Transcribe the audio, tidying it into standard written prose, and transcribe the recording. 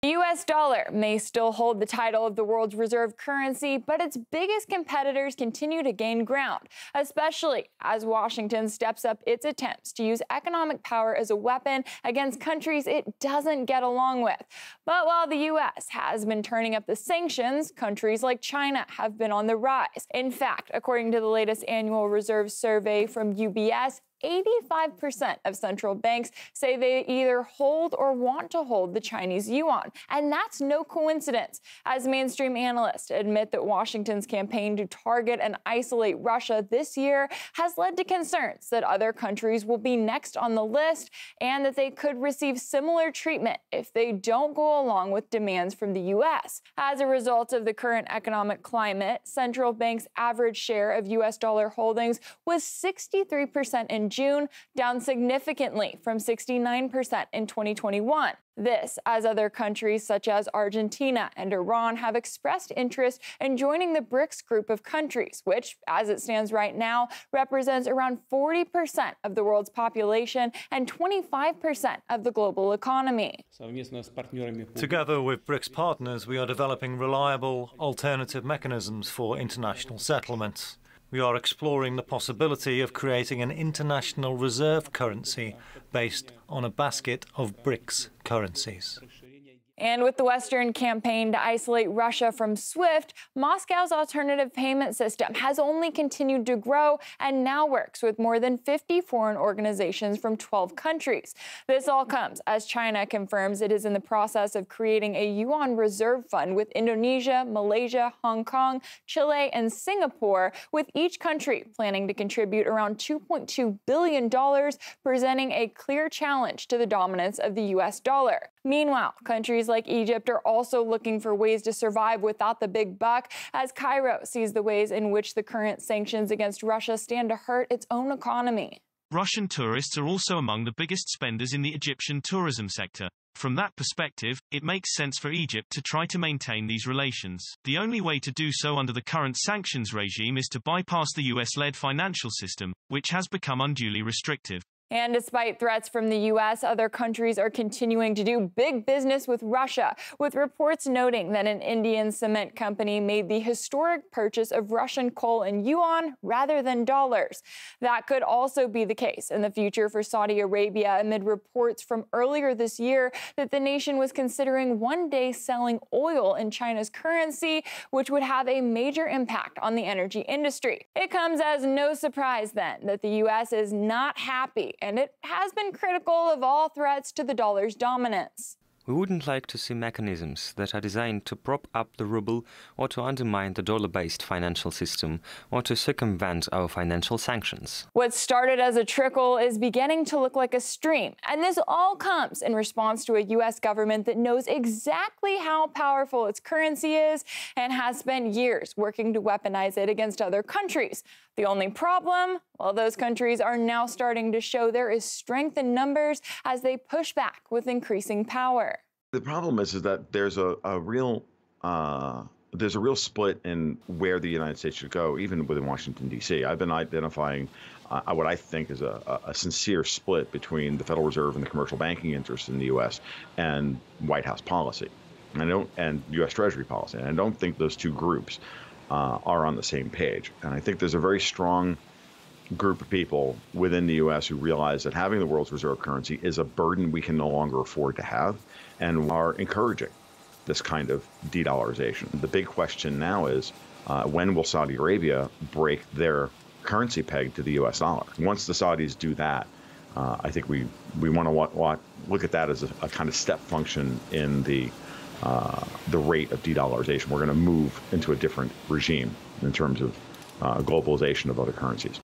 The U.S. dollar may still hold the title of the world's reserve currency, but its biggest competitors continue to gain ground, especially as Washington steps up its attempts to use economic power as a weapon against countries it doesn't get along with. But while the U.S. has been turning up the sanctions, countries like China have been on the rise. In fact, according to the latest annual reserve survey from UBS, 85% of central banks say they either hold or want to hold the Chinese yuan. And that's no coincidence, as mainstream analysts admit that Washington's campaign to target and isolate Russia this year has led to concerns that other countries will be next on the list and that they could receive similar treatment if they don't go along with demands from the U.S. As a result of the current economic climate, central banks' average share of U.S. dollar holdings was 63% in June, down significantly from 69% in 2021. This, as other countries such as Argentina and Iran have expressed interest in joining the BRICS group of countries, which, as it stands right now, represents around 40% of the world's population and 25% of the global economy. Together with BRICS partners, we are developing reliable alternative mechanisms for international settlements. We are exploring the possibility of creating an international reserve currency based on a basket of BRICS currencies. And with the Western campaign to isolate Russia from SWIFT, Moscow's alternative payment system has only continued to grow and now works with more than 50 foreign organizations from 12 countries. This all comes as China confirms it is in the process of creating a yuan reserve fund with Indonesia, Malaysia, Hong Kong, Chile, and Singapore, with each country planning to contribute around $2.2 billion, presenting a clear challenge to the dominance of the U.S. dollar. Meanwhile, countries like Egypt are also looking for ways to survive without the big buck, as Cairo sees the ways in which the current sanctions against Russia stand to hurt its own economy. Russian tourists are also among the biggest spenders in the Egyptian tourism sector. From that perspective, it makes sense for Egypt to try to maintain these relations. The only way to do so under the current sanctions regime is to bypass the US-led financial system, which has become unduly restrictive. And despite threats from the U.S., other countries are continuing to do big business with Russia, with reports noting that an Indian cement company made the historic purchase of Russian coal in yuan rather than dollars. That could also be the case in the future for Saudi Arabia, amid reports from earlier this year that the nation was considering one day selling oil in China's currency, which would have a major impact on the energy industry. It comes as no surprise, then, that the U.S. is not happy, and it has been critical of all threats to the dollar's dominance. We wouldn't like to see mechanisms that are designed to prop up the ruble or to undermine the dollar-based financial system or to circumvent our financial sanctions. What started as a trickle is beginning to look like a stream, and this all comes in response to a U.S. government that knows exactly how powerful its currency is and has spent years working to weaponize it against other countries. The only problem? Well, those countries are now starting to show there is strength in numbers as they push back with increasing power. The problem is that there's a real split in where the United States should go, even within Washington, D.C. I've been identifying what I think is a sincere split between the Federal Reserve and the commercial banking interests in the U.S. and White House policy, and U.S. Treasury policy. And I don't think those two groups are on the same page. And I think there's a very strong group of people within the U.S. who realize that having the world's reserve currency is a burden we can no longer afford to have, and are encouraging this kind of de-dollarization. The big question now is, when will Saudi Arabia break their currency peg to the U.S. dollar? Once the Saudis do that, I think we want to look at that as a kind of step function in the rate of de-dollarization. We're going to move into a different regime in terms of globalization of other currencies.